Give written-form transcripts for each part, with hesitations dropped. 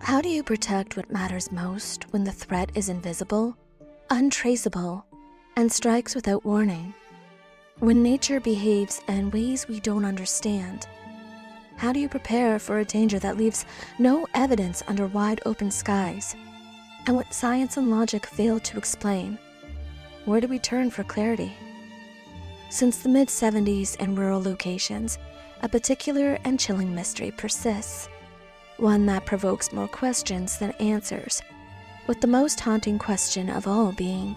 How do you protect what matters most when the threat is invisible, untraceable, and strikes without warning? When nature behaves in ways we don't understand, how do you prepare for a danger that leaves no evidence under wide open skies? And what science and logic fail to explain, where do we turn for clarity? Since the mid-70s in rural locations, a particular and chilling mystery persists, one that provokes more questions than answers, with the most haunting question of all being,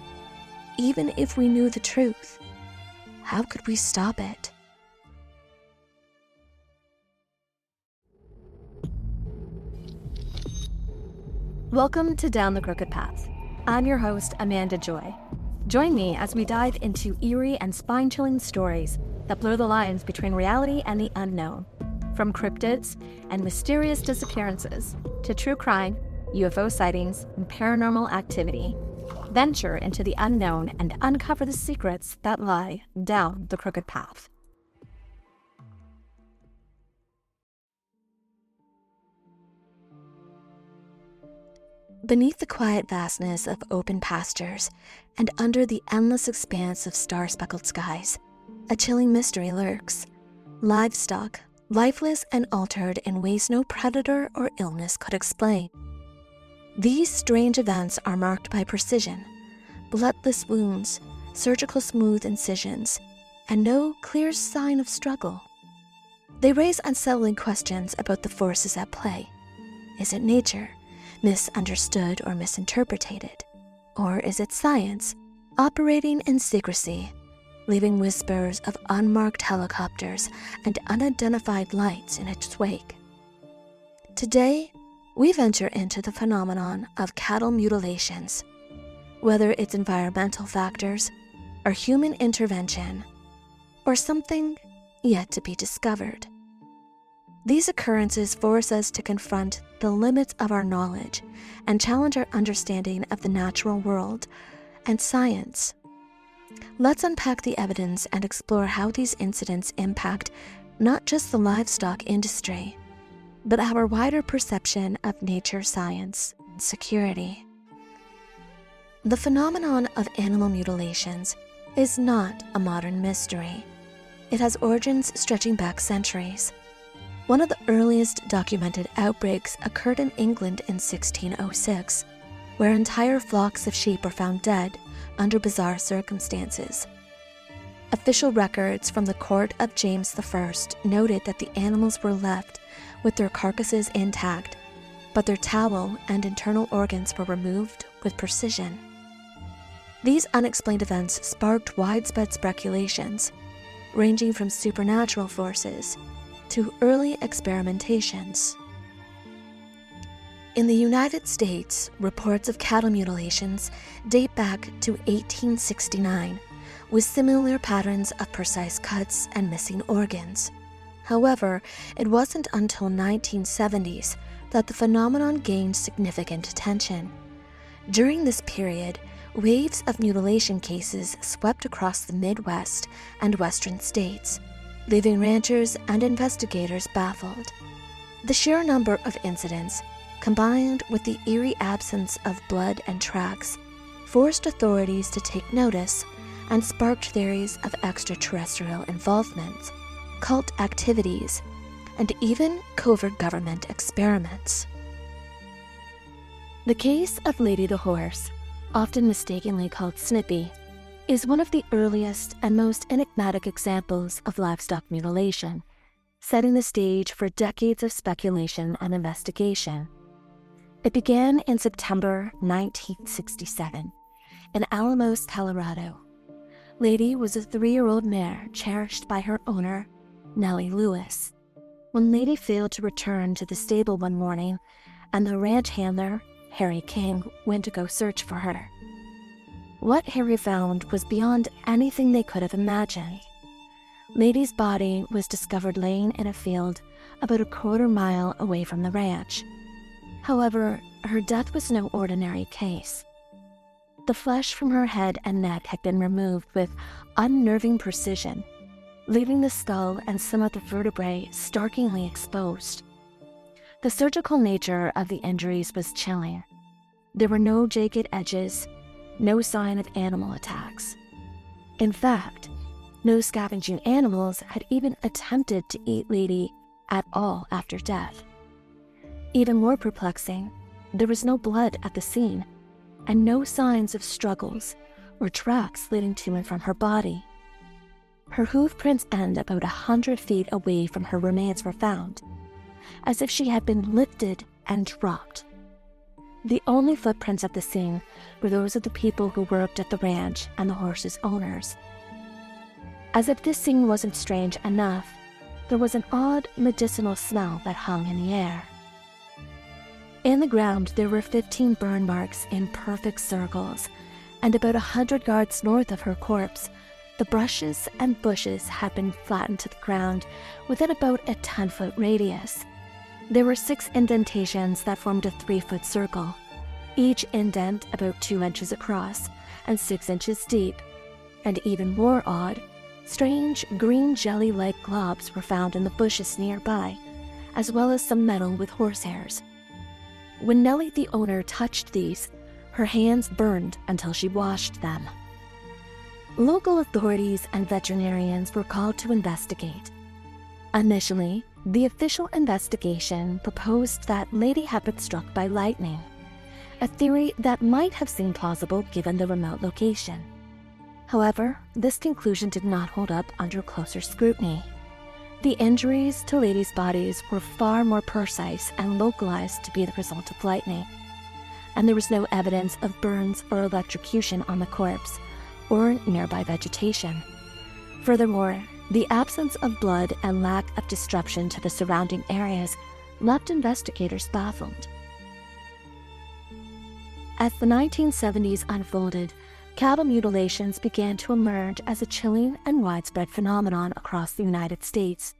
even if we knew the truth, how could we stop it? Welcome to Down the Crooked Path. I'm your host, Amanda Joy. Join me as we dive into eerie and spine-chilling stories that blur the lines between reality and the unknown. From cryptids and mysterious disappearances to true crime, UFO sightings, and paranormal activity. Venture into the unknown and uncover the secrets that lie down the crooked path. Beneath the quiet vastness of open pastures and under the endless expanse of star-speckled skies, a chilling mystery lurks. Livestock, lifeless and altered in ways no predator or illness could explain. These strange events are marked by precision, bloodless wounds, surgical smooth incisions, and no clear sign of struggle. They raise unsettling questions about the forces at play. Is it nature, misunderstood or misinterpreted? Or is it science, operating in secrecy, leaving whispers of unmarked helicopters and unidentified lights in its wake? Today, we venture into the phenomenon of cattle mutilations, whether it's environmental factors or human intervention, or something yet to be discovered. These occurrences force us to confront the limits of our knowledge and challenge our understanding of the natural world and science. Let's unpack the evidence and explore how these incidents impact not just the livestock industry, but our wider perception of nature, science, and security. The phenomenon of animal mutilations is not a modern mystery. It has origins stretching back centuries. One of the earliest documented outbreaks occurred in England in 1606, where entire flocks of sheep were found dead under bizarre circumstances. Official records from the court of James I noted that the animals were left with their carcasses intact, but their towel and internal organs were removed with precision. These unexplained events sparked widespread speculations, ranging from supernatural forces to early experimentations. In the United States, reports of cattle mutilations date back to 1869, with similar patterns of precise cuts and missing organs. However, it wasn't until 1970s that the phenomenon gained significant attention. During this period, waves of mutilation cases swept across the Midwest and Western states, leaving ranchers and investigators baffled. The sheer number of incidents, combined with the eerie absence of blood and tracks, forced authorities to take notice and sparked theories of extraterrestrial involvement, cult activities, and even covert government experiments. The case of Lady the Horse, often mistakenly called Snippy, is one of the earliest and most enigmatic examples of livestock mutilation, setting the stage for decades of speculation and investigation. It began in September 1967 in Alamos, Colorado. Lady was a 3-year-old mare cherished by her owner, Nellie Lewis. When Lady failed to return to the stable one morning, and the ranch handler, Harry King, went to go search for her, what Harry found was beyond anything they could have imagined. Lady's body was discovered laying in a field about a quarter-mile away from the ranch. However, her death was no ordinary case. The flesh from her head and neck had been removed with unnerving precision, leaving the skull and some of the vertebrae starkly exposed. The surgical nature of the injuries was chilling. There were no jagged edges, no sign of animal attacks. In fact, no scavenging animals had even attempted to eat Lady at all after death. Even more perplexing, there was no blood at the scene, and no signs of struggles or tracks leading to and from her body. Her hoof prints end about 100 feet away from her remains were found, as if she had been lifted and dropped. The only footprints at the scene were those of the people who worked at the ranch and the horses' owners. As if this scene wasn't strange enough, there was an odd medicinal smell that hung in the air. In the ground, there were 15 burn marks in perfect circles, and about 100 yards north of her corpse, the brushes and bushes had been flattened to the ground within about a 10-foot radius. There were 6 indentations that formed a 3-foot circle, each indent about 2 inches across and 6 inches deep. And even more odd, strange green jelly-like globs were found in the bushes nearby, as well as some metal with horsehairs. When Nellie, the owner, touched these, her hands burned until she washed them. Local authorities and veterinarians were called to investigate. Initially, the official investigation proposed that Lady had been struck by lightning, a theory that might have seemed plausible given the remote location. However, this conclusion did not hold up under closer scrutiny. The injuries to Lady's bodies were far more precise and localized to be the result of lightning, and there was no evidence of burns or electrocution on the corpse or nearby vegetation. Furthermore, the absence of blood and lack of disruption to the surrounding areas left investigators baffled. As the 1970s unfolded, cattle mutilations began to emerge as a chilling and widespread phenomenon across the United States,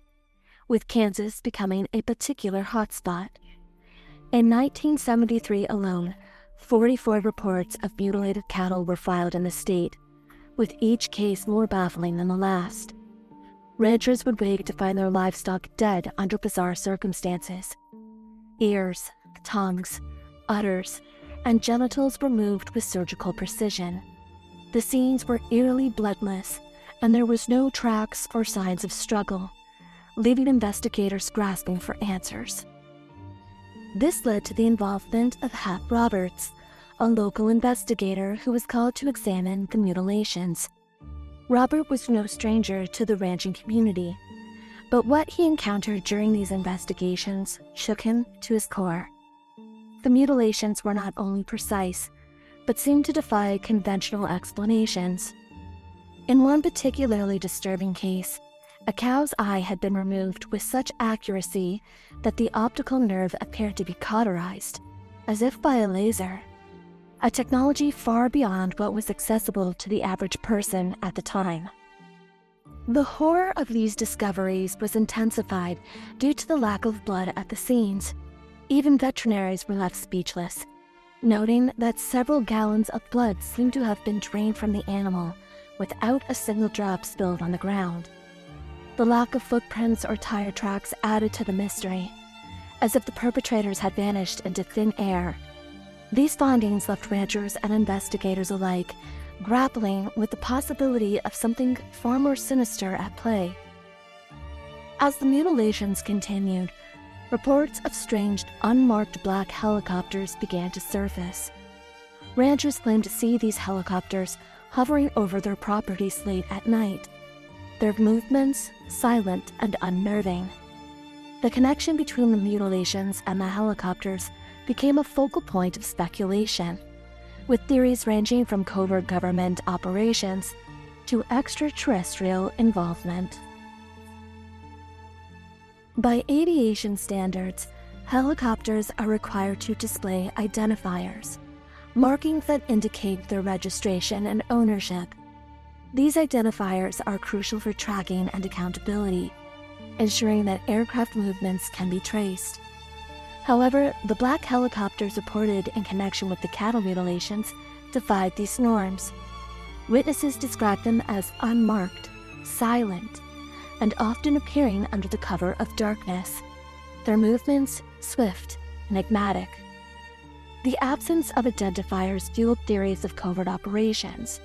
with Kansas becoming a particular hotspot. In 1973 alone, 44 reports of mutilated cattle were filed in the state, with each case more baffling than the last. Ranchers would wait to find their livestock dead under bizarre circumstances. Ears, tongues, udders, and genitals removed with surgical precision. The scenes were eerily bloodless, and there was no tracks or signs of struggle, leaving investigators grasping for answers. This led to the involvement of Hap Roberts, a local investigator who was called to examine the mutilations. Robert was no stranger to the ranching community, but what he encountered during these investigations shook him to his core. The mutilations were not only precise, but seemed to defy conventional explanations. In one particularly disturbing case, a cow's eye had been removed with such accuracy that the optical nerve appeared to be cauterized, as if by a laser, a technology far beyond what was accessible to the average person at the time. The horror of these discoveries was intensified due to the lack of blood at the scenes. Even veterinaries were left speechless, noting that several gallons of blood seemed to have been drained from the animal without a single drop spilled on the ground. The lack of footprints or tire tracks added to the mystery, as if the perpetrators had vanished into thin air. These findings left ranchers and investigators alike grappling with the possibility of something far more sinister at play. As the mutilations continued, reports of strange, unmarked black helicopters began to surface. Ranchers claimed to see these helicopters hovering over their properties late at night, their movements silent and unnerving. The connection between the mutilations and the helicopters became a focal point of speculation, with theories ranging from covert government operations to extraterrestrial involvement. By aviation standards, helicopters are required to display identifiers, markings that indicate their registration and ownership. These identifiers are crucial for tracking and accountability, ensuring that aircraft movements can be traced. However, the black helicopters reported in connection with the cattle mutilations defied these norms. Witnesses described them as unmarked, silent, and often appearing under the cover of darkness. their movements swift and enigmatic. The absence of identifiers fueled theories of covert operations,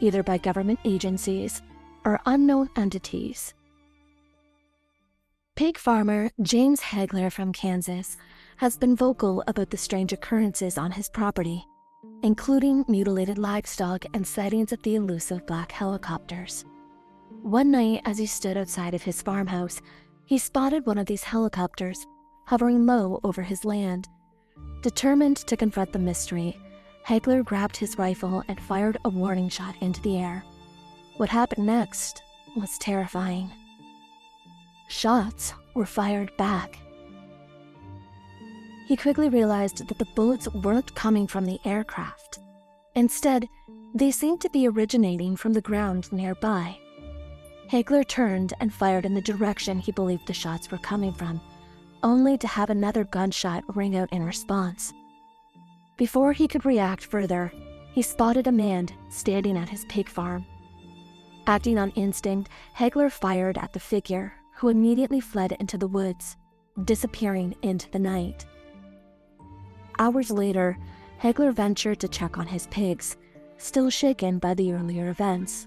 either by government agencies or unknown entities. Pig farmer James Hagler from Kansas has been vocal about the strange occurrences on his property, including mutilated livestock and sightings of the elusive black helicopters. One night, as he stood outside of his farmhouse, he spotted one of these helicopters hovering low over his land. Determined to confront the mystery, Hagler grabbed his rifle and fired a warning shot into the air. What happened next was terrifying. Shots were fired back. He quickly realized that the bullets weren't coming from the aircraft. Instead, they seemed to be originating from the ground nearby. Hagler turned and fired in the direction he believed the shots were coming from, only to have another gunshot ring out in response. Before he could react further, he spotted a man standing at his pig farm. Acting on instinct, Hagler fired at the figure, who immediately fled into the woods, disappearing into the night. Hours later, Hagler ventured to check on his pigs, still shaken by the earlier events.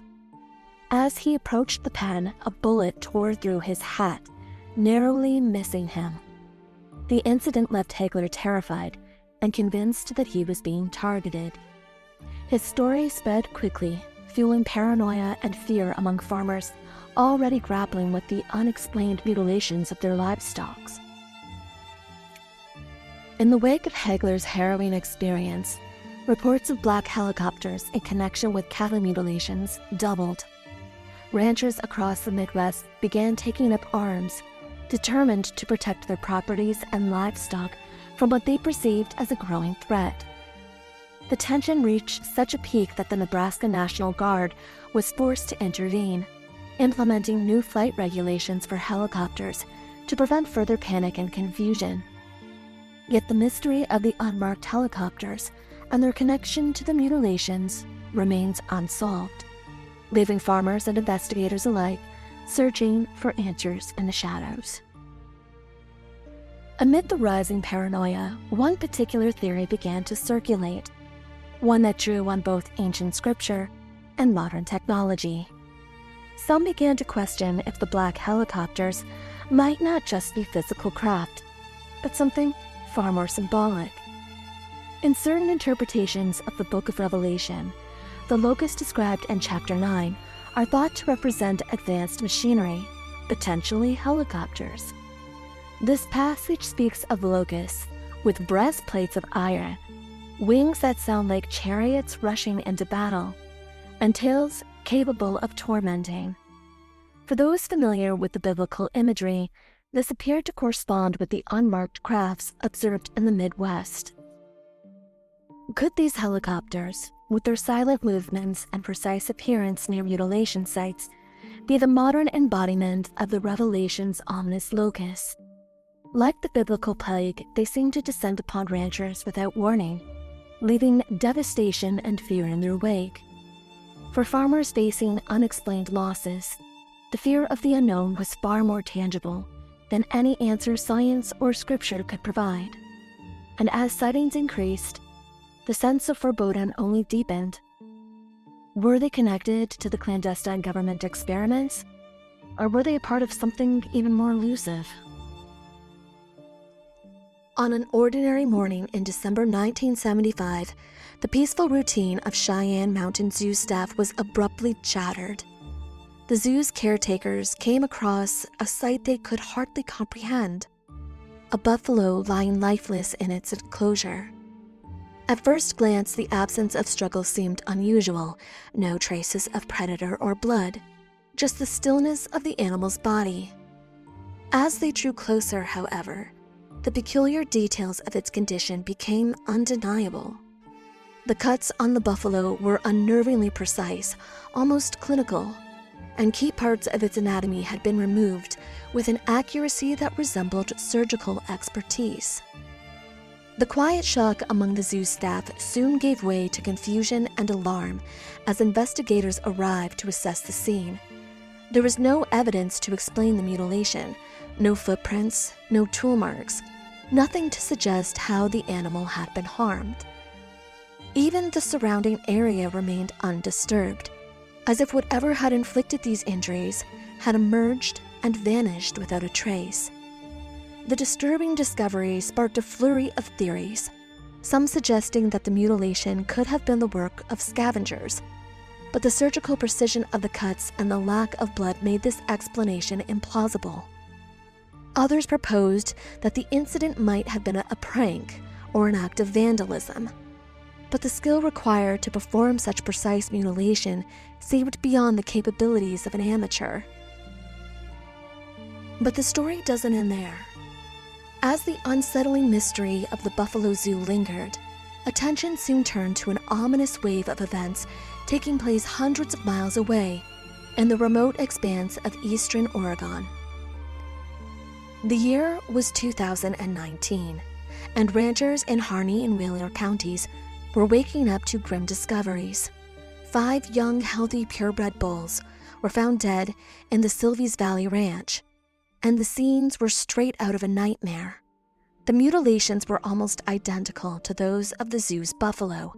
As he approached the pen, a bullet tore through his hat, narrowly missing him. The incident left Hagler terrified and convinced that he was being targeted. His story spread quickly, fueling paranoia and fear among farmers already grappling with the unexplained mutilations of their livestock. In the wake of Hagler's harrowing experience, reports of black helicopters in connection with cattle mutilations doubled. Ranchers across the Midwest began taking up arms, determined to protect their properties and livestock from what they perceived as a growing threat. The tension reached such a peak that the Nebraska National Guard was forced to intervene, implementing new flight regulations for helicopters to prevent further panic and confusion. Yet the mystery of the unmarked helicopters and their connection to the mutilations remains unsolved, leaving farmers and investigators alike searching for answers in the shadows. Amid the rising paranoia, one particular theory began to circulate, one that drew on both ancient scripture and modern technology. Some began to question if the black helicopters might not just be physical craft, but something far more symbolic. In certain interpretations of the Book of Revelation, the locusts described in chapter 9 are thought to represent advanced machinery, potentially helicopters. This passage speaks of locusts with breastplates of iron, wings that sound like chariots rushing into battle, and tails capable of tormenting. For those familiar with the biblical imagery, this appeared to correspond with the unmarked crafts observed in the Midwest. Could these helicopters, with their silent movements and precise appearance near mutilation sites, be the modern embodiment of the Revelation's ominous locusts? Like the biblical plague, they seem to descend upon ranchers without warning, leaving devastation and fear in their wake. For farmers facing unexplained losses, the fear of the unknown was far more tangible than any answer science or scripture could provide. And as sightings increased, the sense of foreboding only deepened. Were they connected to the clandestine government experiments, or were they a part of something even more elusive? On an ordinary morning in December 1975, the peaceful routine of Cheyenne Mountain Zoo staff was abruptly shattered. The zoo's caretakers came across a sight they could hardly comprehend: a buffalo lying lifeless in its enclosure. At first glance, the absence of struggle seemed unusual. No traces of predator or blood, just the stillness of the animal's body. As they drew closer, however, the peculiar details of its condition became undeniable. The cuts on the buffalo were unnervingly precise, almost clinical, and key parts of its anatomy had been removed with an accuracy that resembled surgical expertise. The quiet shock among the zoo staff soon gave way to confusion and alarm as investigators arrived to assess the scene. There was no evidence to explain the mutilation, No footprints, no tool marks, nothing to suggest how the animal had been harmed. Even the surrounding area remained undisturbed, as if whatever had inflicted these injuries had emerged and vanished without a trace. The disturbing discovery sparked a flurry of theories, some suggesting that the mutilation could have been the work of scavengers, but the surgical precision of the cuts and the lack of blood made this explanation implausible. Others proposed that the incident might have been a prank or an act of vandalism, but the skill required to perform such precise mutilation seemed beyond the capabilities of an amateur. But the story doesn't end there. As the unsettling mystery of the Buffalo Zoo lingered, attention soon turned to an ominous wave of events taking place hundreds of miles away in the remote expanse of eastern Oregon. The year was 2019, and ranchers in Harney and Wheeler counties were waking up to grim discoveries. 5 young, healthy, purebred bulls were found dead in the Sylvies Valley Ranch, and the scenes were straight out of a nightmare. The mutilations were almost identical to those of the zoo's buffalo.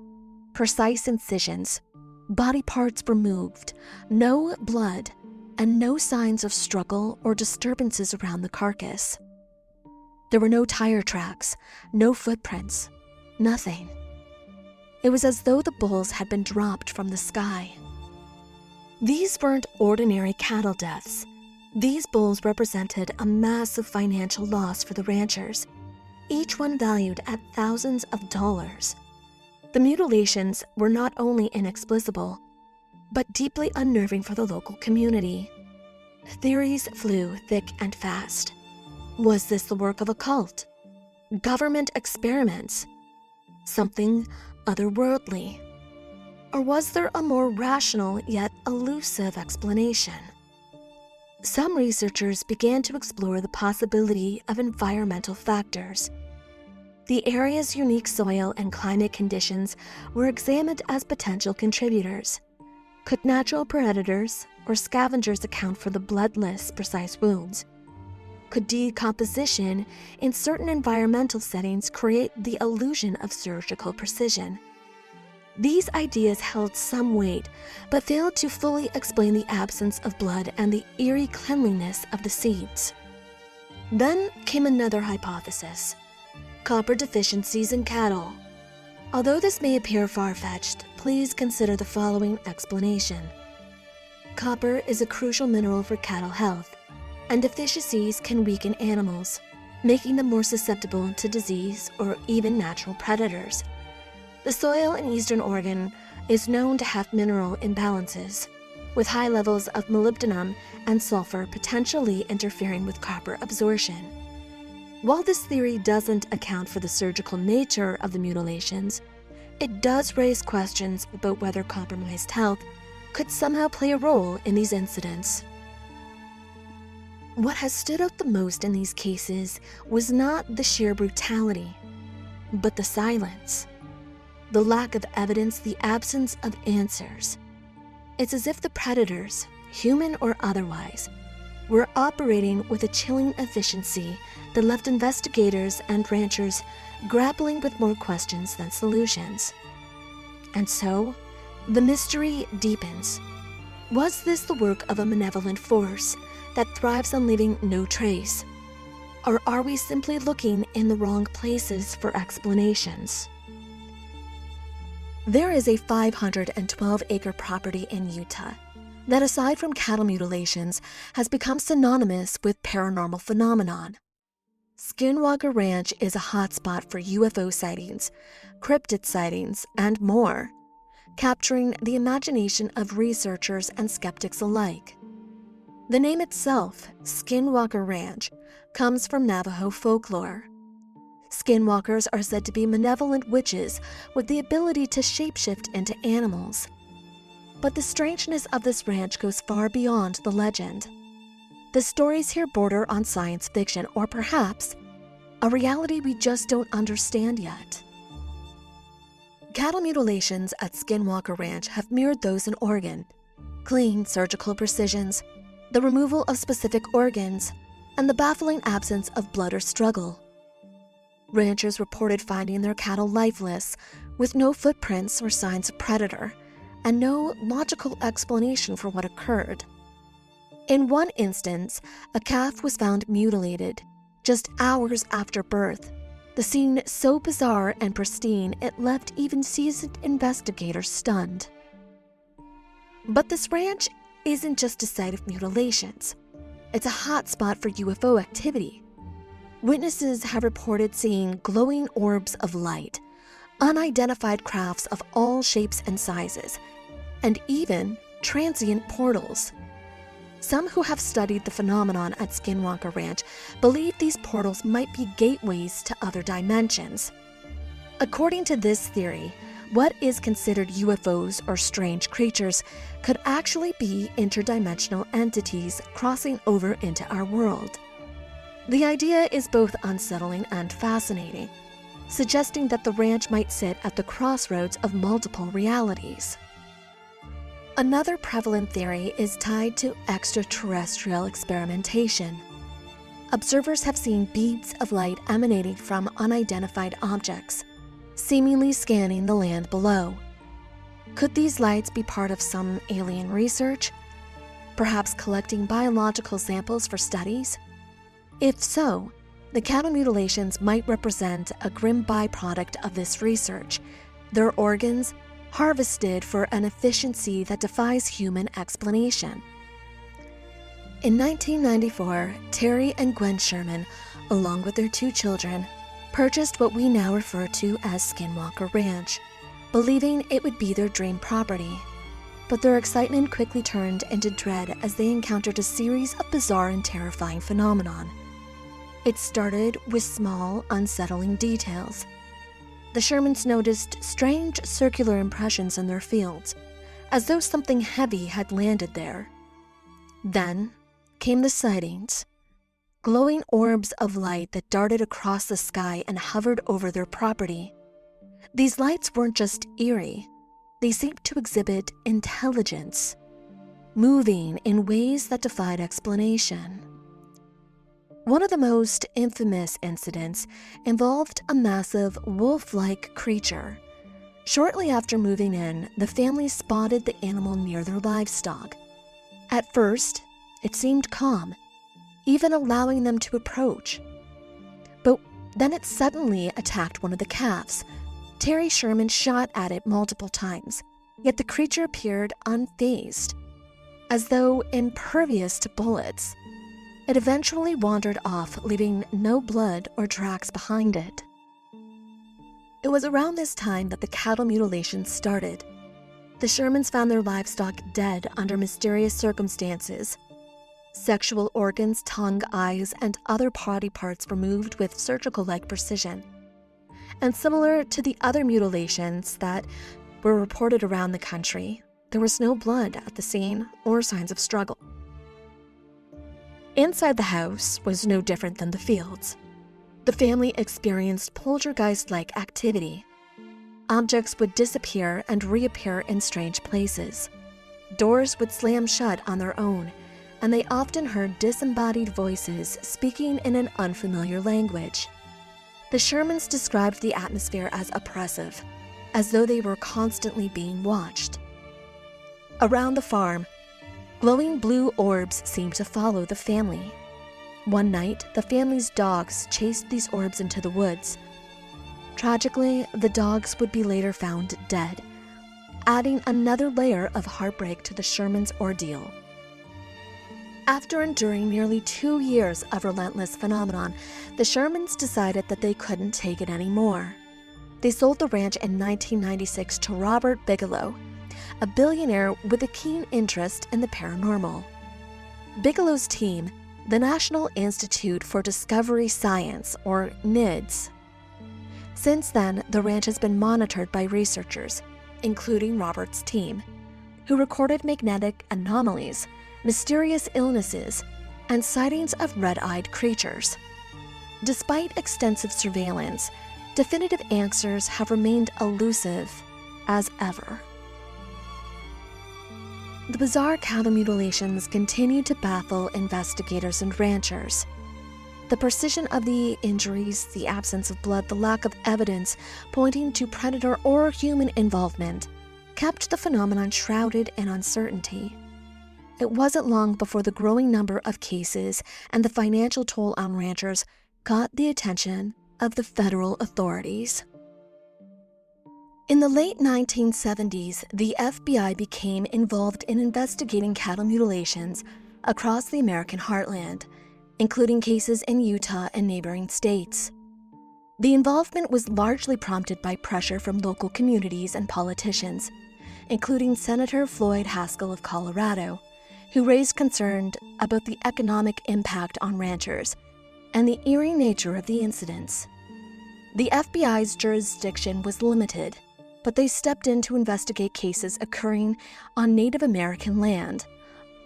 Precise incisions, body parts removed, no blood, and no signs of struggle or disturbances around the carcass. There were no tire tracks, no footprints, nothing. It was as though the bulls had been dropped from the sky. These weren't ordinary cattle deaths. These bulls represented a massive financial loss for the ranchers, each one valued at thousands of dollars. The mutilations were not only inexplicable, but deeply unnerving for the local community. Theories flew thick and fast. Was this the work of a cult? Government experiments? Something otherworldly? Or was there a more rational yet elusive explanation? Some researchers began to explore the possibility of environmental factors. The area's unique soil and climate conditions were examined as potential contributors. Could natural predators or scavengers account for the bloodless, precise wounds? Could decomposition in certain environmental settings create the illusion of surgical precision? These ideas held some weight, but failed to fully explain the absence of blood and the eerie cleanliness of the scenes. Then came another hypothesis: copper deficiencies in cattle. Although this may appear far-fetched, please consider the following explanation. Copper is a crucial mineral for cattle health, and deficiencies can weaken animals, making them more susceptible to disease or even natural predators. The soil in eastern Oregon is known to have mineral imbalances, with high levels of molybdenum and sulfur potentially interfering with copper absorption. While this theory doesn't account for the surgical nature of the mutilations, it does raise questions about whether compromised health could somehow play a role in these incidents. What has stood out the most in these cases was not the sheer brutality, but the silence. The lack of evidence, the absence of answers. It's as if the predators, human or otherwise, were operating with a chilling efficiency that left investigators and ranchers grappling with more questions than solutions. And so, the mystery deepens. Was this the work of a malevolent force that thrives on leaving no trace? Or are we simply looking in the wrong places for explanations? There is a 512-acre property in Utah that, aside from cattle mutilations, has become synonymous with paranormal phenomenon. Skinwalker Ranch is a hotspot for UFO sightings, cryptid sightings, and more, capturing the imagination of researchers and skeptics alike. The name itself, Skinwalker Ranch, comes from Navajo folklore. Skinwalkers are said to be malevolent witches with the ability to shapeshift into animals. But the strangeness of this ranch goes far beyond the legend. The stories here border on science fiction, or perhaps a reality we just don't understand yet. Cattle mutilations at Skinwalker Ranch have mirrored those in Oregon. Clean surgical precisions, the removal of specific organs, and the baffling absence of blood or struggle. Ranchers reported finding their cattle lifeless, with no footprints or signs of predator, and no logical explanation for what occurred. In one instance, a calf was found mutilated just hours after birth, the scene so bizarre and pristine it left even seasoned investigators stunned. But this ranch isn't just a site of mutilations. It's a hotspot for UFO activity. Witnesses have reported seeing glowing orbs of light, unidentified crafts of all shapes and sizes, and even transient portals. Some who have studied the phenomenon at Skinwalker Ranch believe these portals might be gateways to other dimensions. According to this theory, what is considered UFOs or strange creatures could actually be interdimensional entities crossing over into our world. The idea is both unsettling and fascinating, suggesting that the ranch might sit at the crossroads of multiple realities. Another prevalent theory is tied to extraterrestrial experimentation. Observers have seen beads of light emanating from unidentified objects, seemingly scanning the land below. Could these lights be part of some alien research? Perhaps collecting biological samples for studies? If so, the cattle mutilations might represent a grim byproduct of this research, their organs harvested for an efficiency that defies human explanation. In 1994, Terry and Gwen Sherman, along with their 2 children, purchased what we now refer to as Skinwalker Ranch, believing it would be their dream property. But their excitement quickly turned into dread as they encountered a series of bizarre and terrifying phenomena. It started with small, unsettling details. The Shermans noticed strange circular impressions in their fields, as though something heavy had landed there. Then came the sightings, glowing orbs of light that darted across the sky and hovered over their property. These lights weren't just eerie, they seemed to exhibit intelligence, moving in ways that defied explanation. One of the most infamous incidents involved a massive wolf-like creature. Shortly after moving in, the family spotted the animal near their livestock. At first, it seemed calm, even allowing them to approach. But then it suddenly attacked one of the calves. Terry Sherman shot at it multiple times, yet the creature appeared unfazed, as though impervious to bullets. It eventually wandered off, leaving no blood or tracks behind it. It was around this time that the cattle mutilations started. The Shermans found their livestock dead under mysterious circumstances. Sexual organs, tongue, eyes, and other body parts removed with surgical-like precision. And similar to the other mutilations that were reported around the country, there was no blood at the scene or signs of struggle. Inside the house was no different than the fields. The family experienced poltergeist-like activity. Objects would disappear and reappear in strange places. Doors would slam shut on their own, and they often heard disembodied voices speaking in an unfamiliar language. The Shermans described the atmosphere as oppressive, as though they were constantly being watched. Around the farm, glowing blue orbs seemed to follow the family. One night, the family's dogs chased these orbs into the woods. Tragically, the dogs would be later found dead, adding another layer of heartbreak to the Shermans' ordeal. After enduring nearly 2 years of relentless phenomenon, the Shermans decided that they couldn't take it anymore. They sold the ranch in 1996 to Robert Bigelow, a billionaire with a keen interest in the paranormal. Bigelow's team, the National Institute for Discovery Science, or NIDS. Since then, the ranch has been monitored by researchers, including Robert's team, who recorded magnetic anomalies, mysterious illnesses, and sightings of red-eyed creatures. Despite extensive surveillance, definitive answers have remained elusive as ever. The bizarre cattle mutilations continue to baffle investigators and ranchers. The precision of the injuries, the absence of blood, the lack of evidence pointing to predator or human involvement kept the phenomenon shrouded in uncertainty. It wasn't long before the growing number of cases and the financial toll on ranchers caught the attention of the federal authorities. In the late 1970s, the FBI became involved in investigating cattle mutilations across the American heartland, including cases in Utah and neighboring states. The involvement was largely prompted by pressure from local communities and politicians, including Senator Floyd Haskell of Colorado, who raised concern about the economic impact on ranchers and the eerie nature of the incidents. The FBI's jurisdiction was limited, but they stepped in to investigate cases occurring on Native American land,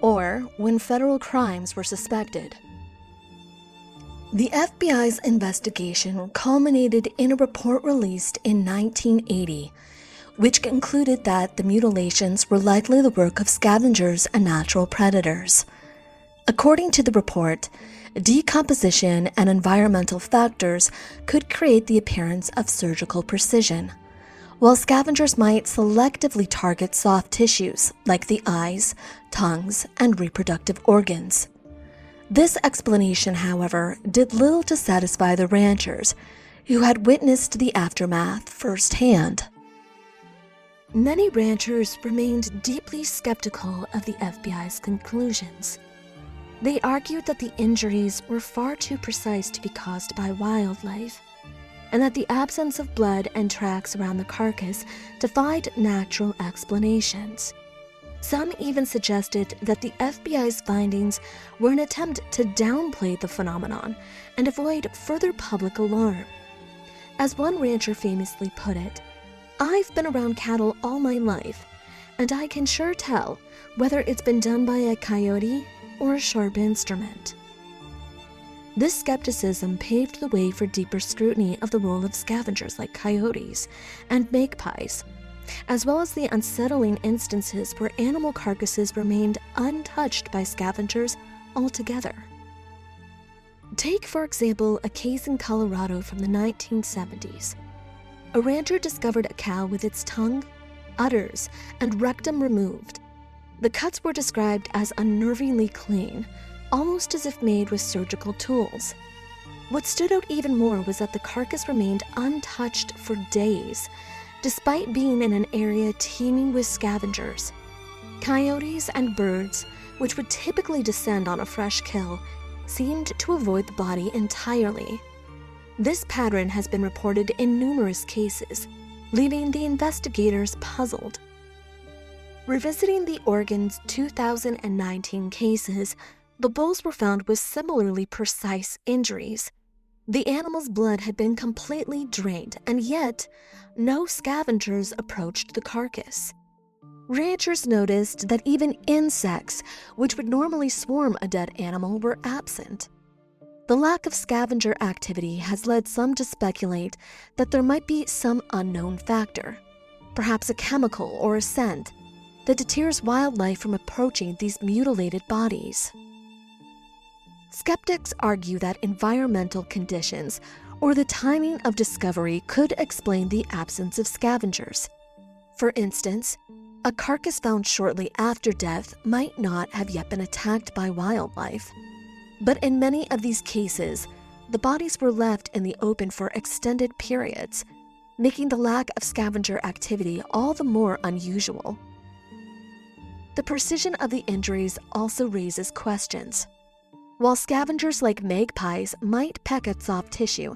or when federal crimes were suspected. The FBI's investigation culminated in a report released in 1980, which concluded that the mutilations were likely the work of scavengers and natural predators. According to the report, decomposition and environmental factors could create the appearance of surgical precision, while scavengers might selectively target soft tissues like the eyes, tongues, and reproductive organs. This explanation, however, did little to satisfy the ranchers, who had witnessed the aftermath firsthand. Many ranchers remained deeply skeptical of the FBI's conclusions. They argued that the injuries were far too precise to be caused by wildlife, and that the absence of blood and tracks around the carcass defied natural explanations. Some even suggested that the FBI's findings were an attempt to downplay the phenomenon and avoid further public alarm. As one rancher famously put it, "I've been around cattle all my life, and I can sure tell whether it's been done by a coyote or a sharp instrument." This skepticism paved the way for deeper scrutiny of the role of scavengers like coyotes and magpies, as well as the unsettling instances where animal carcasses remained untouched by scavengers altogether. Take, for example, a case in Colorado from the 1970s. A rancher discovered a cow with its tongue, udders, and rectum removed. The cuts were described as unnervingly clean, almost as if made with surgical tools. What stood out even more was that the carcass remained untouched for days, despite being in an area teeming with scavengers. Coyotes and birds, which would typically descend on a fresh kill, seemed to avoid the body entirely. This pattern has been reported in numerous cases, leaving the investigators puzzled. Revisiting the Oregon's 2019 cases, the bulls were found with similarly precise injuries. The animal's blood had been completely drained, and yet no scavengers approached the carcass. Ranchers noticed that even insects, which would normally swarm a dead animal, were absent. The lack of scavenger activity has led some to speculate that there might be some unknown factor, perhaps a chemical or a scent, that deters wildlife from approaching these mutilated bodies. Skeptics argue that environmental conditions or the timing of discovery could explain the absence of scavengers. For instance, a carcass found shortly after death might not have yet been attacked by wildlife. But in many of these cases, the bodies were left in the open for extended periods, making the lack of scavenger activity all the more unusual. The precision of the injuries also raises questions. While scavengers like magpies might peck at soft tissue,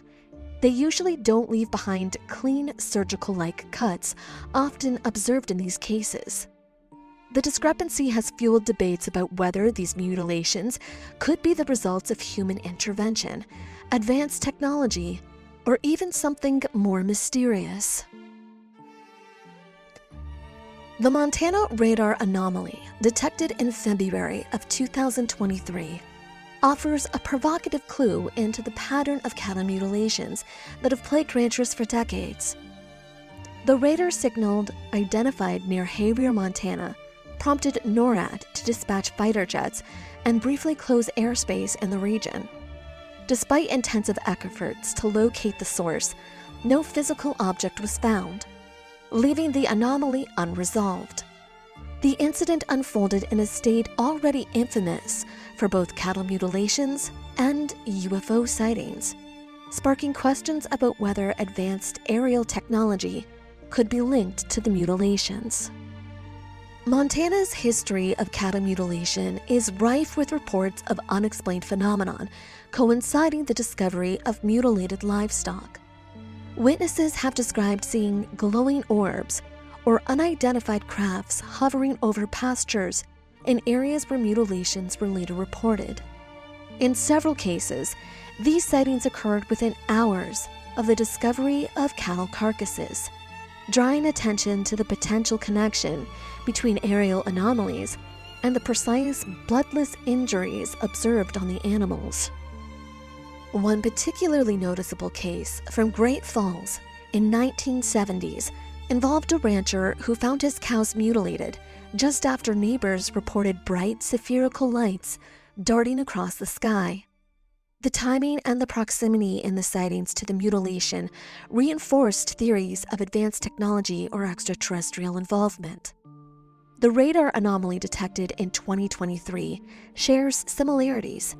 they usually don't leave behind clean surgical-like cuts often observed in these cases. The discrepancy has fueled debates about whether these mutilations could be the results of human intervention, advanced technology, or even something more mysterious. The Montana radar anomaly, detected in February of 2023, offers a provocative clue into the pattern of cattle mutilations that have plagued ranchers for decades. The radar signal identified near Hayrier, Montana, prompted NORAD to dispatch fighter jets and briefly close airspace in the region. Despite intensive efforts to locate the source, no physical object was found, leaving the anomaly unresolved. The incident unfolded in a state already infamous for both cattle mutilations and UFO sightings, sparking questions about whether advanced aerial technology could be linked to the mutilations. Montana's history of cattle mutilation is rife with reports of unexplained phenomenon coinciding the discovery of mutilated livestock. Witnesses have described seeing glowing orbs or unidentified crafts hovering over pastures in areas where mutilations were later reported. In several cases, these sightings occurred within hours of the discovery of cattle carcasses, drawing attention to the potential connection between aerial anomalies and the precise bloodless injuries observed on the animals. One particularly noticeable case from Great Falls in 1970s involved a rancher who found his cows mutilated just after neighbors reported bright spherical lights darting across the sky. The timing and the proximity in the sightings to the mutilation reinforced theories of advanced technology or extraterrestrial involvement. The radar anomaly detected in 2023 shares similarities,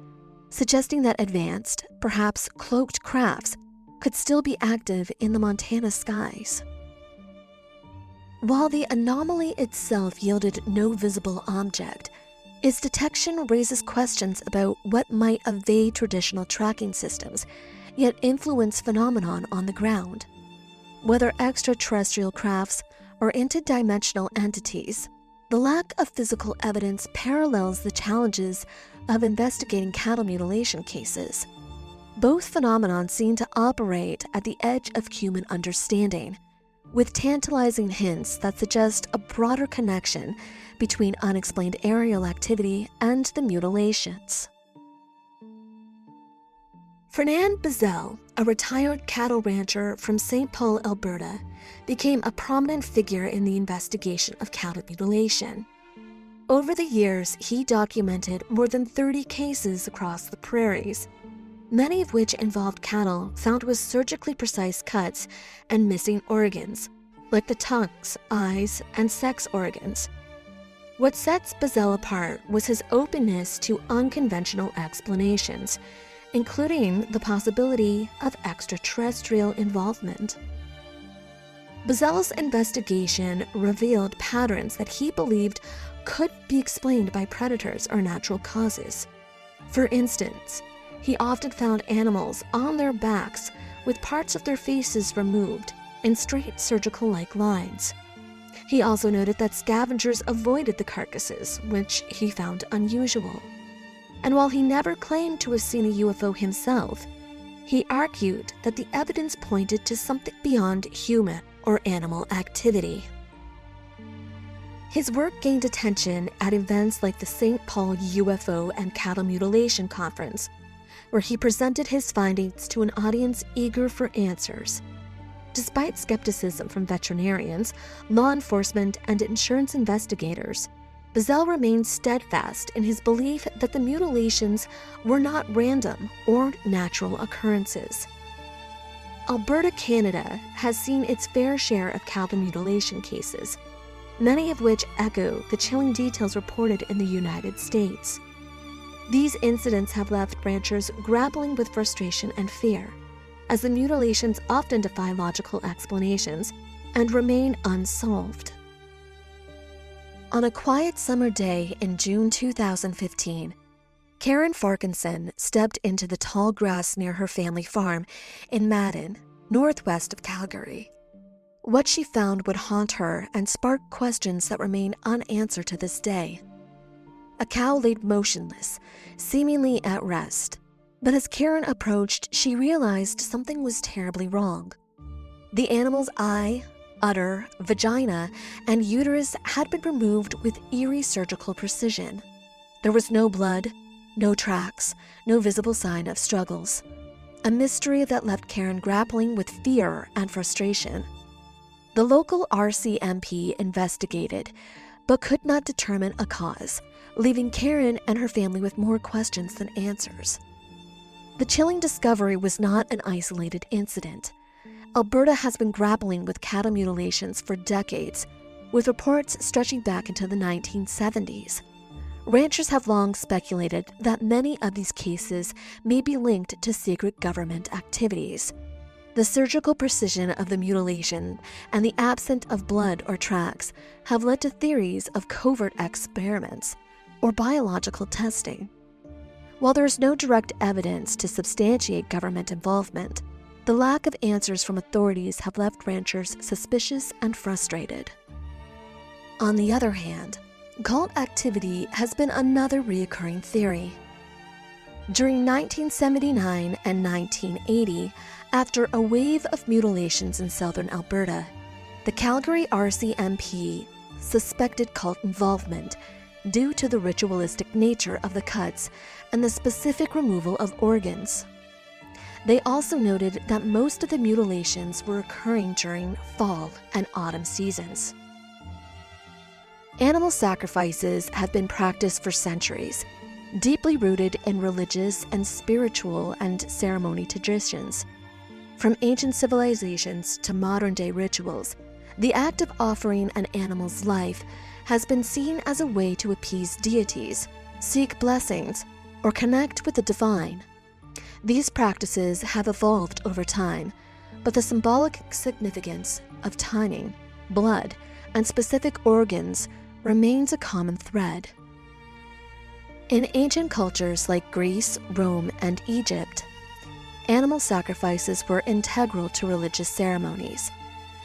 suggesting that advanced, perhaps cloaked crafts could still be active in the Montana skies. While the anomaly itself yielded no visible object, its detection raises questions about what might evade traditional tracking systems, yet influence phenomenon on the ground. Whether extraterrestrial crafts or interdimensional entities, the lack of physical evidence parallels the challenges of investigating cattle mutilation cases. Both phenomena seem to operate at the edge of human understanding, with tantalizing hints that suggest a broader connection between unexplained aerial activity and the mutilations. Fernand Bazell, a retired cattle rancher from St. Paul, Alberta, became a prominent figure in the investigation of cattle mutilation. Over the years, he documented more than 30 cases across the prairies, many of which involved cattle found with surgically precise cuts and missing organs, like the tongues, eyes, and sex organs. What sets Bazell apart was his openness to unconventional explanations, including the possibility of extraterrestrial involvement. Bazell's investigation revealed patterns that he believed could be explained by predators or natural causes. For instance, he often found animals on their backs with parts of their faces removed in straight surgical-like lines. He also noted that scavengers avoided the carcasses, which he found unusual. And while he never claimed to have seen a UFO himself, he argued that the evidence pointed to something beyond human or animal activity. His work gained attention at events like the St. Paul UFO and Cattle Mutilation Conference, where he presented his findings to an audience eager for answers. Despite skepticism from veterinarians, law enforcement, and insurance investigators, Bazell remained steadfast in his belief that the mutilations were not random or natural occurrences. Alberta, Canada, has seen its fair share of cattle mutilation cases, many of which echo the chilling details reported in the United States. These incidents have left ranchers grappling with frustration and fear, as the mutilations often defy logical explanations and remain unsolved. On a quiet summer day in June 2015, Karen Farquharson stepped into the tall grass near her family farm in Madden, northwest of Calgary. What she found would haunt her and spark questions that remain unanswered to this day. A cow laid motionless, seemingly at rest. But as Karen approached, she realized something was terribly wrong. The animal's eye, udder, vagina, and uterus had been removed with eerie surgical precision. There was no blood, no tracks, no visible sign of struggles. A mystery that left Karen grappling with fear and frustration. The local RCMP investigated, but could not determine a cause, leaving Karen and her family with more questions than answers. The chilling discovery was not an isolated incident. Alberta has been grappling with cattle mutilations for decades, with reports stretching back into the 1970s. Ranchers have long speculated that many of these cases may be linked to secret government activities. The surgical precision of the mutilation and the absence of blood or tracks have led to theories of covert experiments or biological testing. While there is no direct evidence to substantiate government involvement, the lack of answers from authorities have left ranchers suspicious and frustrated. On the other hand, cult activity has been another recurring theory. During 1979 and 1980, after a wave of mutilations in southern Alberta, the Calgary RCMP suspected cult involvement due to the ritualistic nature of the cuts and the specific removal of organs. They also noted that most of the mutilations were occurring during fall and autumn seasons. Animal sacrifices have been practiced for centuries, deeply rooted in religious and spiritual and ceremony traditions. From ancient civilizations to modern-day rituals, the act of offering an animal's life has been seen as a way to appease deities, seek blessings, or connect with the divine. These practices have evolved over time, but the symbolic significance of timing, blood, and specific organs remains a common thread. In ancient cultures like Greece, Rome, and Egypt, animal sacrifices were integral to religious ceremonies.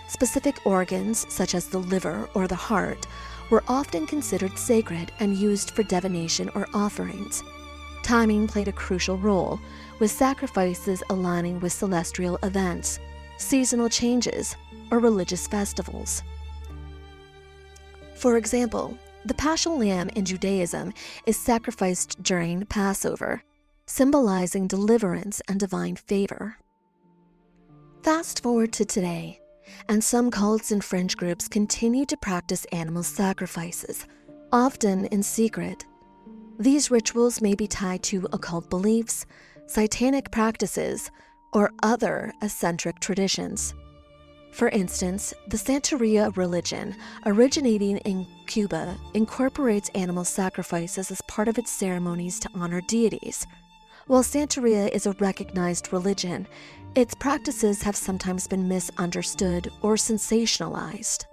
Specific organs, such as the liver or the heart, were often considered sacred and used for divination or offerings. Timing played a crucial role, with sacrifices aligning with celestial events, seasonal changes, or religious festivals. For example, the Paschal Lamb in Judaism is sacrificed during Passover, symbolizing deliverance and divine favor. Fast forward to today, and some cults and fringe groups continue to practice animal sacrifices, often in secret. These rituals may be tied to occult beliefs, satanic practices, or other eccentric traditions. For instance, the Santeria religion, originating in Cuba, incorporates animal sacrifices as part of its ceremonies to honor deities. While Santeria is a recognized religion, its practices have sometimes been misunderstood or sensationalized.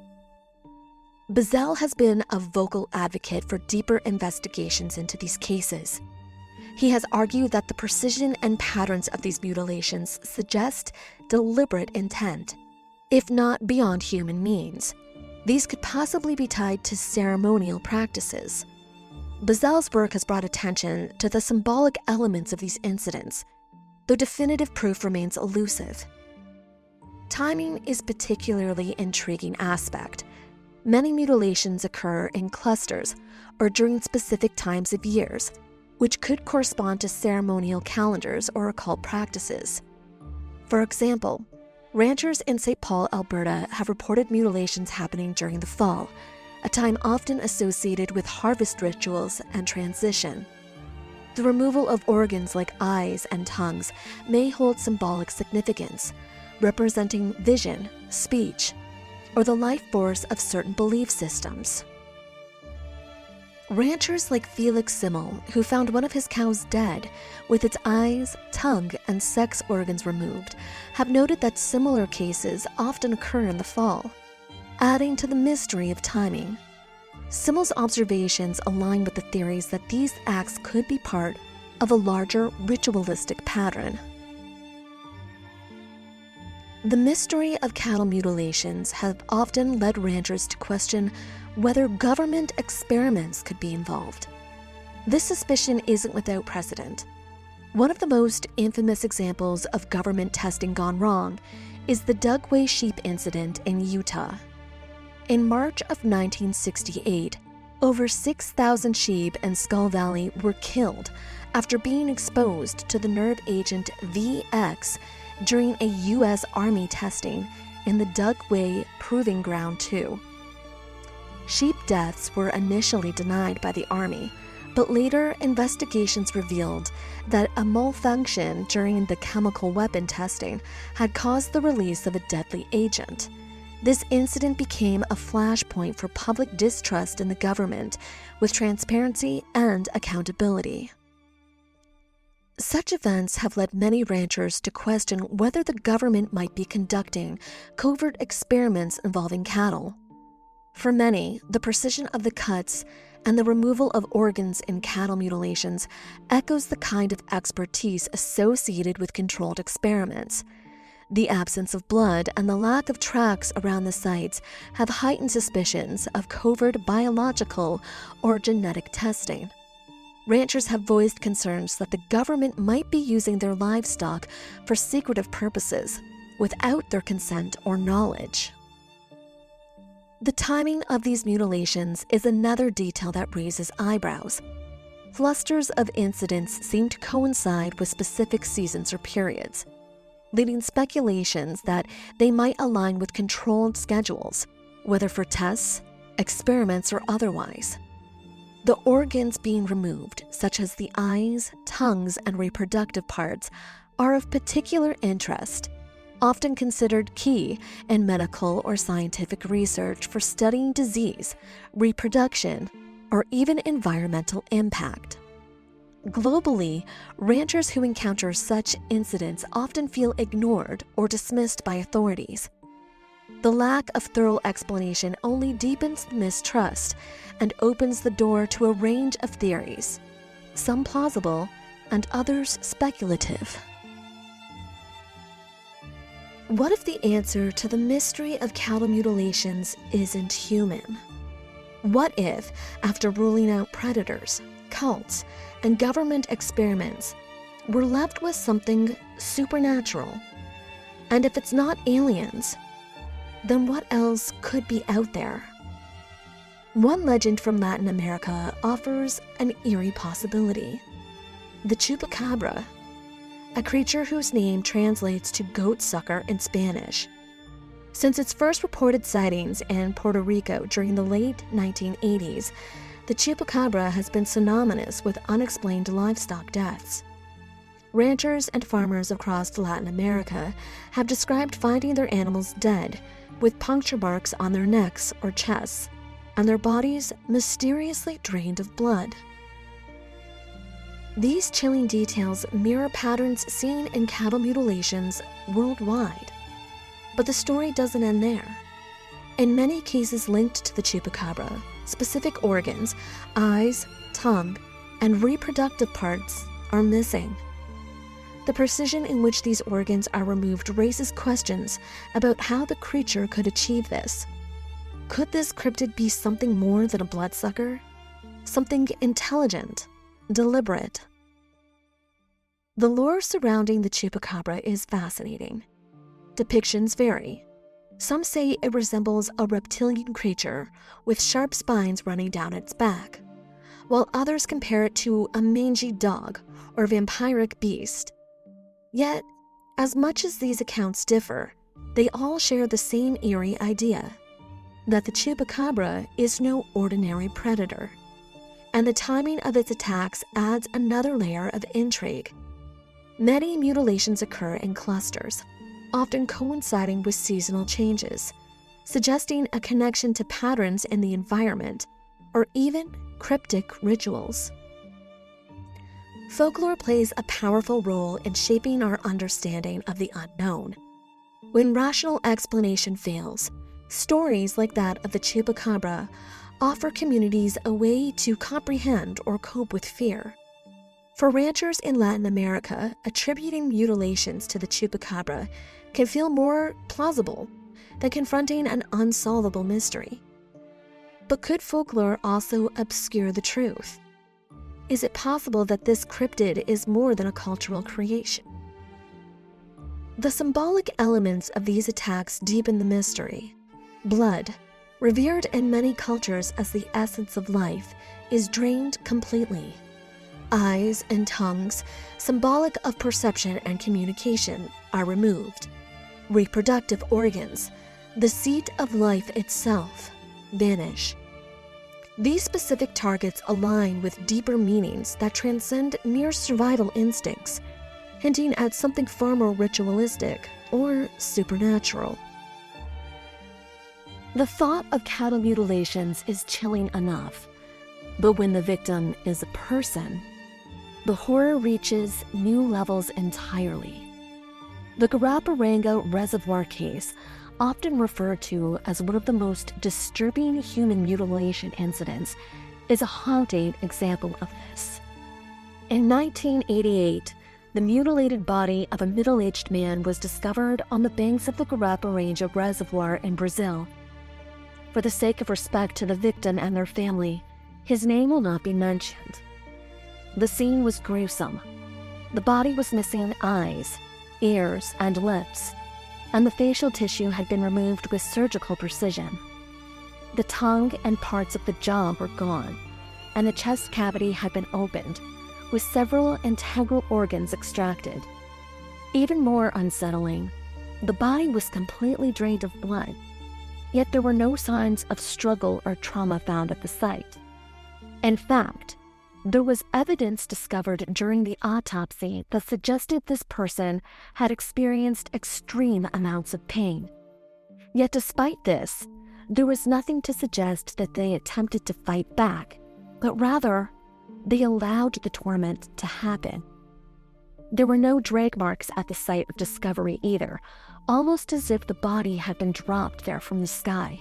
Bazell has been a vocal advocate for deeper investigations into these cases. He has argued that the precision and patterns of these mutilations suggest deliberate intent, if not beyond human means. These could possibly be tied to ceremonial practices. Bazell's work has brought attention to the symbolic elements of these incidents, though definitive proof remains elusive. Timing is a particularly intriguing aspect. Many mutilations occur in clusters or during specific times of years, which could correspond to ceremonial calendars or occult practices. For example, ranchers in St. Paul, Alberta have reported mutilations happening during the fall, a time often associated with harvest rituals and transition. The removal of organs like eyes and tongues may hold symbolic significance, representing vision, speech, or the life force of certain belief systems. Ranchers like Felix Simmel, who found one of his cows dead, with its eyes, tongue, and sex organs removed, have noted that similar cases often occur in the fall, adding to the mystery of timing. Simmel's observations align with the theories that these acts could be part of a larger ritualistic pattern. The mystery of cattle mutilations have often led ranchers to question whether government experiments could be involved. This suspicion isn't without precedent. One of the most infamous examples of government testing gone wrong is the Dugway sheep incident in Utah. In March of 1968, over 6,000 sheep in Skull Valley were killed after being exposed to the nerve agent VX during a U.S. Army testing in the Dugway Proving Ground 2. Sheep deaths were initially denied by the Army, But later investigations revealed that a malfunction during the chemical weapon testing had caused the release of a deadly agent. This incident became a flashpoint for public distrust in the government, with transparency and accountability. Such events have led many ranchers to question whether the government might be conducting covert experiments involving cattle. For many, the precision of the cuts and the removal of organs in cattle mutilations echoes the kind of expertise associated with controlled experiments. The absence of blood and the lack of tracks around the sites have heightened suspicions of covert biological or genetic testing. Ranchers have voiced concerns that the government might be using their livestock for secretive purposes without their consent or knowledge. The timing of these mutilations is another detail that raises eyebrows. Clusters of incidents seem to coincide with specific seasons or periods, leading speculations that they might align with controlled schedules, whether for tests, experiments, or otherwise. The organs being removed, such as the eyes, tongues, and reproductive parts, are of particular interest, often considered key in medical or scientific research for studying disease, reproduction, or even environmental impact. Globally, ranchers who encounter such incidents often feel ignored or dismissed by authorities. The lack of thorough explanation only deepens the mistrust and opens the door to a range of theories, some plausible and others speculative. What if the answer to the mystery of cattle mutilations isn't human? What if, after ruling out predators, cults, and government experiments, we're left with something supernatural? And if it's not aliens, then what else could be out there? One legend from Latin America offers an eerie possibility: the chupacabra, a creature whose name translates to goat sucker in Spanish. Since its first reported sightings in Puerto Rico during the late 1980s, the chupacabra has been synonymous with unexplained livestock deaths. Ranchers and farmers across Latin America have described finding their animals dead, with puncture marks on their necks or chests, and their bodies mysteriously drained of blood. These chilling details mirror patterns seen in cattle mutilations worldwide. But the story doesn't end there. In many cases linked to the chupacabra, specific organs, eyes, tongue, and reproductive parts are missing. The precision in which these organs are removed raises questions about how the creature could achieve this. Could this cryptid be something more than a bloodsucker? Something intelligent, deliberate? The lore surrounding the chupacabra is fascinating. Depictions vary. Some say it resembles a reptilian creature with sharp spines running down its back, while others compare it to a mangy dog or vampiric beast. Yet, as much as these accounts differ, they all share the same eerie idea: that the chupacabra is no ordinary predator. And the timing of its attacks adds another layer of intrigue. Many mutilations occur in clusters, often coinciding with seasonal changes, suggesting a connection to patterns in the environment or even cryptic rituals. Folklore plays a powerful role in shaping our understanding of the unknown. When rational explanation fails, stories like that of the chupacabra offer communities a way to comprehend or cope with fear. For ranchers in Latin America, attributing mutilations to the chupacabra can feel more plausible than confronting an unsolvable mystery. But could folklore also obscure the truth? Is it possible that this cryptid is more than a cultural creation? The symbolic elements of these attacks deepen the mystery. Blood, revered in many cultures as the essence of life, is drained completely. Eyes and tongues, symbolic of perception and communication, are removed. Reproductive organs, the seat of life itself, vanish. These specific targets align with deeper meanings that transcend mere survival instincts, hinting at something far more ritualistic or supernatural. The thought of cattle mutilations is chilling enough, but when the victim is a person, the horror reaches new levels entirely. The Garaparango Reservoir case, often referred to as one of the most disturbing human mutilation incidents, is a haunting example of this. In 1988, the mutilated body of a middle-aged man was discovered on the banks of the Garaparango Reservoir in Brazil. For the sake of respect to the victim and their family, his name will not be mentioned. The scene was gruesome. The body was missing eyes, ears, and lips, and the facial tissue had been removed with surgical precision. The tongue and parts of the jaw were gone, and the chest cavity had been opened, with several integral organs extracted. Even more unsettling, the body was completely drained of blood, yet there were no signs of struggle or trauma found at the site. In fact, there was evidence discovered during the autopsy that suggested this person had experienced extreme amounts of pain. Yet despite this, there was nothing to suggest that they attempted to fight back, but rather, they allowed the torment to happen. There were no drag marks at the site of discovery either, almost as if the body had been dropped there from the sky.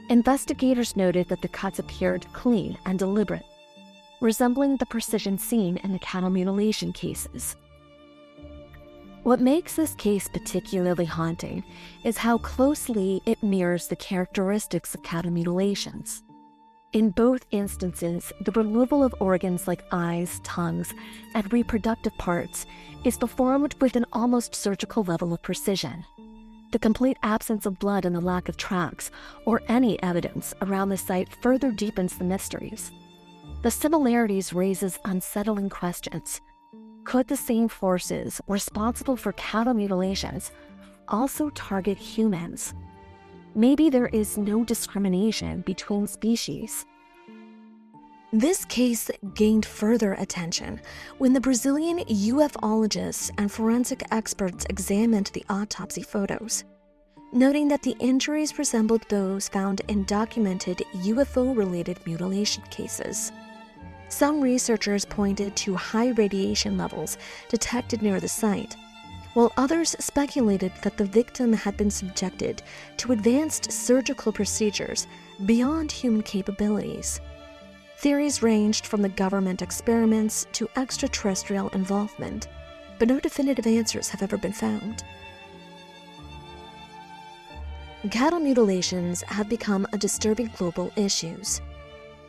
Investigators noted that the cuts appeared clean and deliberate, resembling the precision seen in the cattle mutilation cases. What makes this case particularly haunting is how closely it mirrors the characteristics of cattle mutilations. In both instances, the removal of organs like eyes, tongues, and reproductive parts is performed with an almost surgical level of precision. The complete absence of blood and the lack of tracks or any evidence around the site further deepens the mysteries. The similarities raises unsettling questions. Could the same forces responsible for cattle mutilations also target humans? Maybe there is no discrimination between species. This case gained further attention when the Brazilian ufologists and forensic experts examined the autopsy photos, noting that the injuries resembled those found in documented UFO-related mutilation cases. Some researchers pointed to high radiation levels detected near the site, while others speculated that the victim had been subjected to advanced surgical procedures beyond human capabilities. Theories ranged from the government experiments to extraterrestrial involvement, but no definitive answers have ever been found. Cattle mutilations have become a disturbing global issue.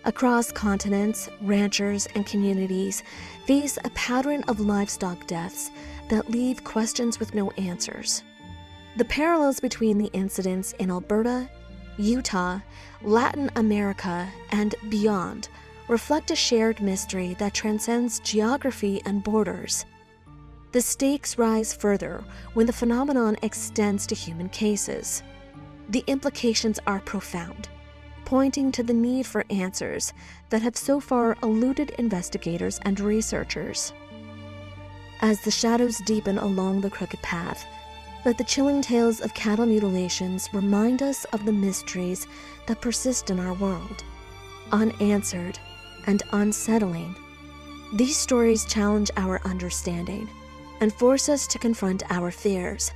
Across continents, ranchers and communities face a pattern of livestock deaths that leave questions with no answers. The parallels between the incidents in Alberta, Utah, Latin America, and beyond reflect a shared mystery that transcends geography and borders. The stakes rise further when the phenomenon extends to human cases. The implications are profound, pointing to the need for answers that have so far eluded investigators and researchers. As the shadows deepen along the crooked path, let the chilling tales of cattle mutilations remind us of the mysteries that persist in our world. Unanswered and unsettling, these stories challenge our understanding and force us to confront our fears,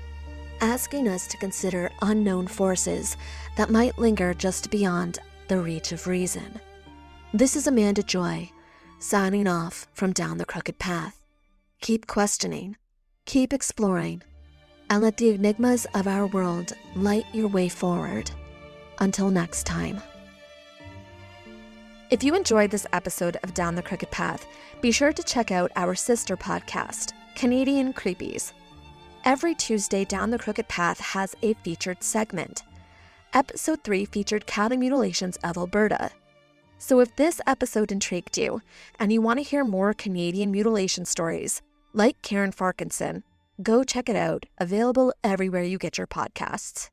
asking us to consider unknown forces that might linger just beyond the reach of reason. This is Amanda Joy, signing off from Down the Crooked Path. Keep questioning, keep exploring, and let the enigmas of our world light your way forward. Until next time. If you enjoyed this episode of Down the Crooked Path, be sure to check out our sister podcast, Canadian Creepies. Every Tuesday, Down the Crooked Path has a featured segment. Episode 3 featured cattle mutilations of Alberta. So if this episode intrigued you, and you want to hear more Canadian mutilation stories, like Karen Farkinson, go check it out, available everywhere you get your podcasts.